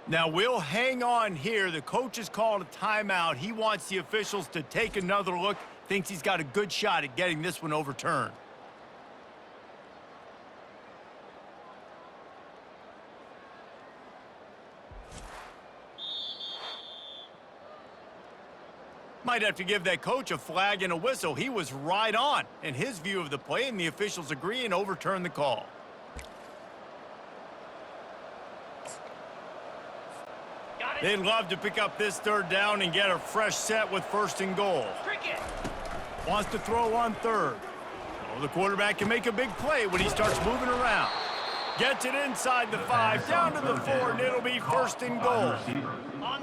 Now, we'll hang on here. The coach has called a timeout. He wants the officials to take another look. Thinks he's got a good shot at getting this one overturned. Might have to give that coach a flag and a whistle. He was right on in his view of the play, and the officials agree and overturn the call. They'd love to pick up this third down and get a fresh set with 1st and goal. Wants to throw on 3rd. Oh, the quarterback can make a big play when he starts moving around. Gets it inside the 5, down to the 4, and it'll be 1st and goal.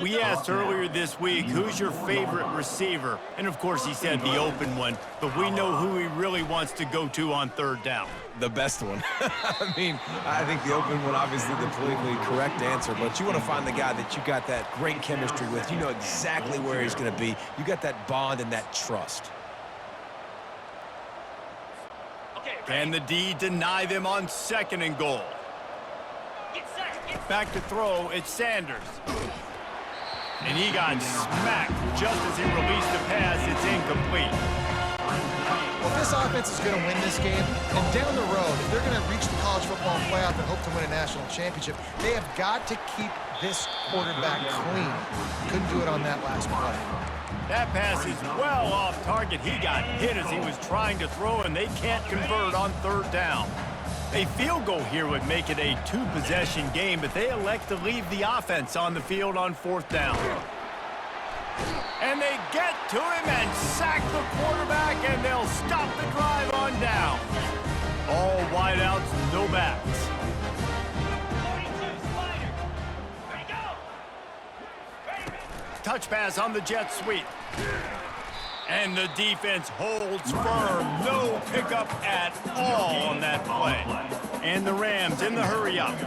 We asked earlier this week, who's your favorite receiver? And, of course, he said the open one, but we know who he really wants to go to on 3rd down. The best one. I mean, I think the open one, obviously the politically correct answer, but you want to find the guy that you got that great chemistry with. You know exactly where he's going to be. You got that bond and that trust. Can the D deny them on 2nd and goal? Back to throw, it's Sanders. And he got smacked just as he released the pass. It's incomplete. Well, this offense is going to win this game, and down the road, if they're going to reach the college football playoff and hope to win a national championship, they have got to keep this quarterback clean. Couldn't do it on that last play. That pass is well off target. He got hit as he was trying to throw, and they can't convert on 3rd down. A field goal here would make it a 2-possession game, but they elect to leave the offense on the field on 4th down. And they get to him and sack the quarterback, and they'll stop the drive on down. All wideouts, no backs. Touch pass on the jet sweep. And the defense holds firm. No pickup at all on that play. And the Rams in the hurry-up.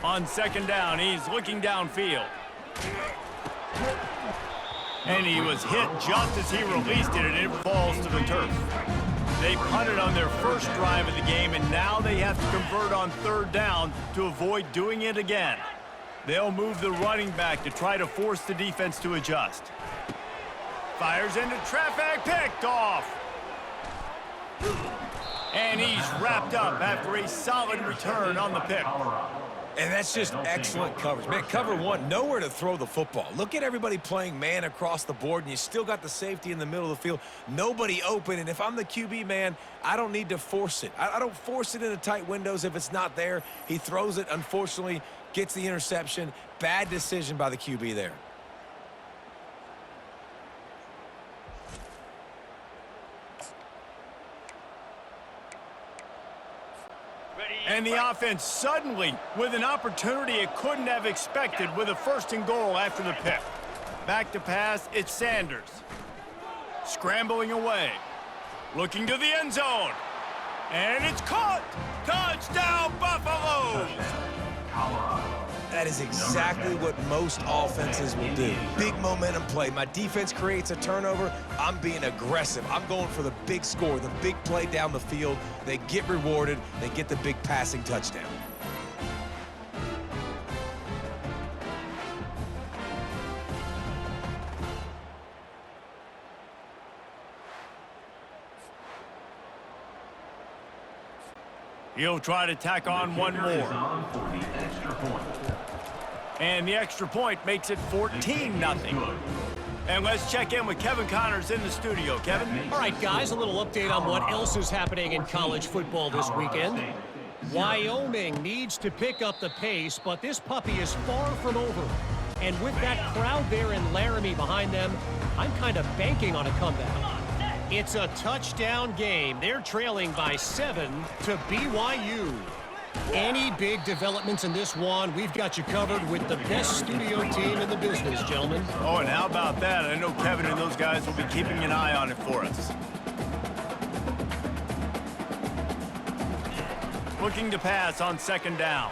On 2nd down, he's looking downfield. And he was hit just as he released it, and it falls to the turf. They punted on their first drive of the game, and now they have to convert on 3rd down to avoid doing it again. They'll move the running back to try to force the defense to adjust. Fires into traffic, picked off. And he's wrapped up after a solid return on the pick. And that's just excellent coverage. Man, cover 1, nowhere to throw the football. Look at everybody playing man across the board, and you still got the safety in the middle of the field. Nobody open, and if I'm the QB, man, I don't need to force it. I don't force it into tight windows if it's not there. He throws it, unfortunately, gets the interception. Bad decision by the QB there. And the offense suddenly with an opportunity it couldn't have expected with a 1st and goal after the pick. Back to pass, it's Sanders. Scrambling away. Looking to the end zone. And it's caught! Touchdown, Buffaloes! That is exactly what most offenses will do. Big momentum play. My defense creates a turnover. I'm being aggressive. I'm going for the big score, the big play down the field. They get rewarded. They get the big passing touchdown. He'll try to tack on one more. And the extra point makes it 14-0. And let's check in with Kevin Connors in the studio. Kevin? All right, guys, a little update on what else is happening in college football this weekend. Wyoming needs to pick up the pace, but this puppy is far from over. And with that crowd there in Laramie behind them, I'm kind of banking on a comeback. It's a touchdown game. They're trailing by 7 to BYU. Any big developments in this one, we've got you covered with the best studio team in the business, gentlemen. Oh, and how about that? I know Kevin and those guys will be keeping an eye on it for us. Looking to pass on 2nd down.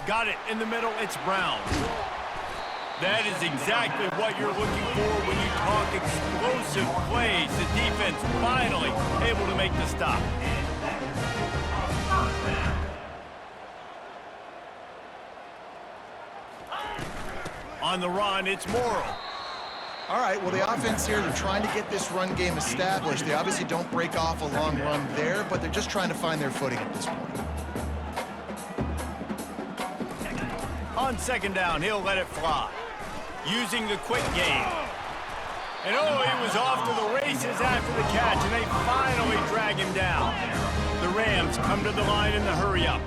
Got it in the middle. It's Brown. That is exactly what you're looking for when you talk explosive plays. The defense finally able to make the stop. on the run. It's moral. All right, well, the offense here, they're trying to get this run game established. They obviously don't break off a long run there, but they're just trying to find their footing at this point. On second down, he'll let it fly. Using the quick game. And oh, he was off to the races after the catch, and they finally drag him down. The Rams come to the line in the hurry-up.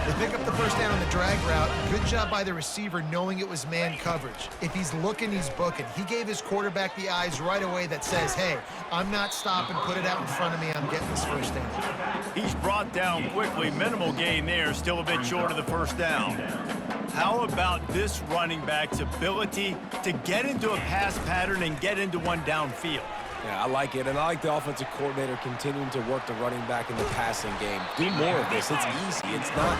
They pick up the first down on the drag route. Good job by the receiver knowing it was man coverage. If he's looking, he's booking. He gave his quarterback the eyes right away that says, hey, I'm not stopping, put it out in front of me, I'm getting this first down. He's brought down quickly. Minimal gain there, still a bit short of the first down. How about this running back's ability to get into a pass pattern and get into one downfield? Yeah, I like it, and I like the offensive coordinator continuing to work the running back in the passing game. Do more of this. It's easy. It's not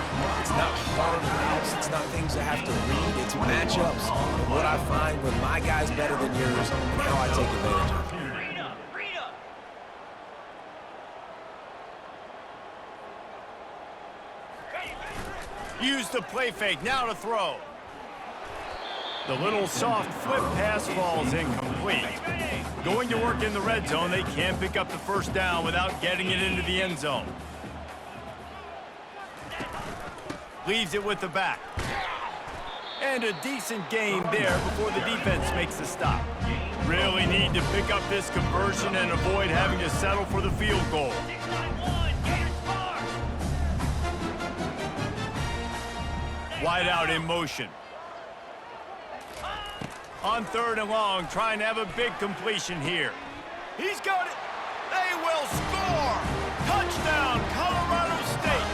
hard routes. It's not things I have to read. It's matchups. And what I find when my guy's better than yours and how I take advantage of it. Use the play fake, now to throw. The little soft flip pass falls incomplete. Going to work in the red zone, they can't pick up the first down without getting it into the end zone. Leaves it with the back. And a decent gain there before the defense makes the stop. Really need to pick up this conversion and avoid having to settle for the field goal. Wide out in motion. On third and long, trying to have a big completion here. He's got it. They will score. Touchdown, Colorado State.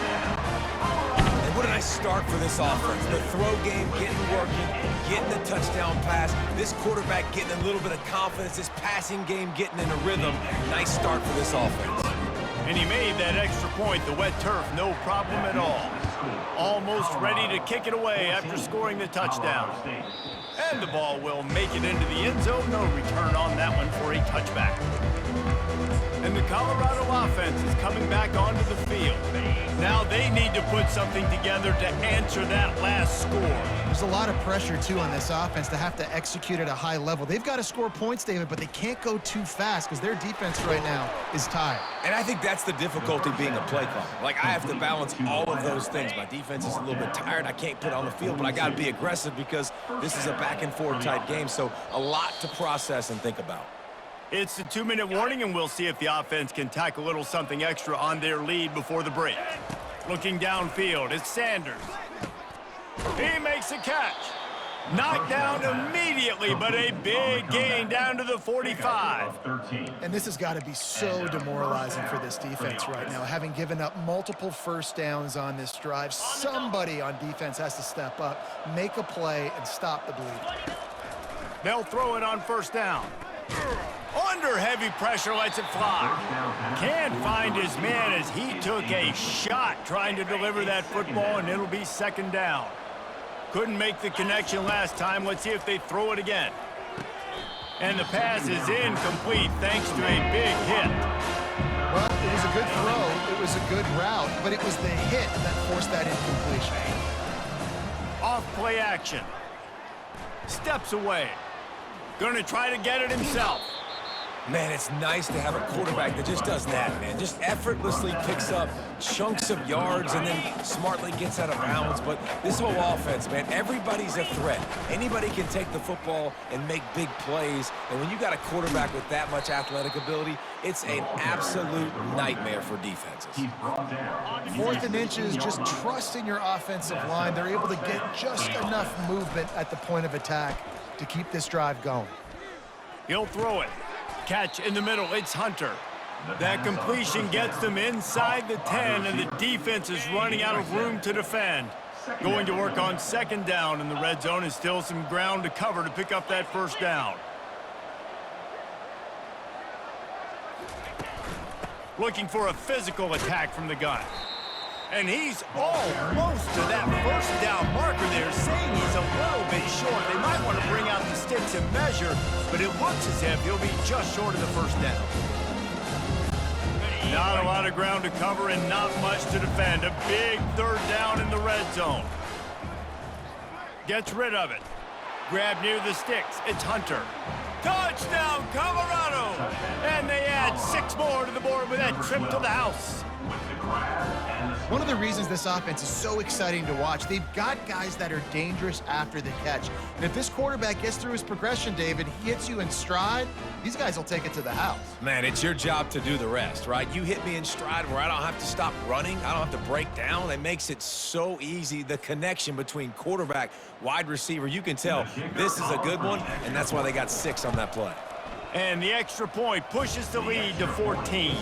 And what a nice start for this offense. The throw game getting working, getting the touchdown pass. This quarterback getting a little bit of confidence. This passing game getting in a rhythm. Nice start for this offense. And he made that extra point. The wet turf, no problem at all. Almost ready to kick it away after scoring the touchdown. And the ball will make it into the end zone. No return on that one for a touchback. And the Colorado offense is coming back onto the field. Now they need to put something together to answer that last score. There's a lot of pressure, too, on this offense to have to execute at a high level. They've got to score points, David, but they can't go too fast because their defense right now is tired. And I think that's the difficulty being a play caller. Like, I have to balance all of those things. My defense is a little bit tired. I can't put on the field, but I got to be aggressive because this is a back-and-forth type game, so a lot to process and think about. It's the 2-minute warning, and we'll see if the offense can tack a little something extra on their lead before the break. Looking downfield, it's Sanders. He makes a catch. Knocked down immediately, but a big gain down to the 45. And this has got to be so demoralizing for this defense right now. Having given up multiple first downs on this drive, somebody on defense has to step up, make a play, and stop the bleed. They'll throw it on first down. Under heavy pressure, lets it fly. Can't find his man as he took a shot trying to deliver that football, and it'll be second down. Couldn't make the connection last time. Let's see if they throw it again. And the pass is incomplete thanks to a big hit. Well, it was a good throw. It was a good route, but it was the hit that forced that incompletion. Off play action. Steps away. Gonna try to get it himself. Man, it's nice to have a quarterback that just does that, man. Just effortlessly picks up chunks of yards and then smartly gets out of bounds. But this whole offense, man, everybody's a threat. Anybody can take the football and make big plays. And when you got a quarterback with that much athletic ability, it's an absolute nightmare for defenses. 4th and inches, just trust in your offensive line. They're able to get just enough movement at the point of attack to keep this drive going. He'll throw it. Catch in the middle, it's Hunter. That completion gets them inside the 10, and the defense is running out of room to defend. Going to work on second down in the red zone, and still some ground to cover to pick up that first down. Looking for a physical attack from the gun. And he's almost to that first down marker there, saying he's a little bit short. They might want to bring out the sticks and measure, but it looks as if he'll be just short of the first down. Not a lot of ground to cover and not much to defend. A big third down in the red zone. Gets rid of it. Grab near the sticks. It's Hunter. Touchdown, Colorado! And they add 6 more to the board with that trip to the house. One of the reasons this offense is so exciting to watch, they've got guys that are dangerous after the catch. And if this quarterback gets through his progression, David, he hits you in stride, these guys will take it to the house. Man, it's your job to do the rest, right? You hit me in stride where I don't have to stop running. I don't have to break down. It makes it so easy. The connection between quarterback, wide receiver, you can tell this is a good one, and that's why they got 6 on that play. And the extra point pushes the lead to 14.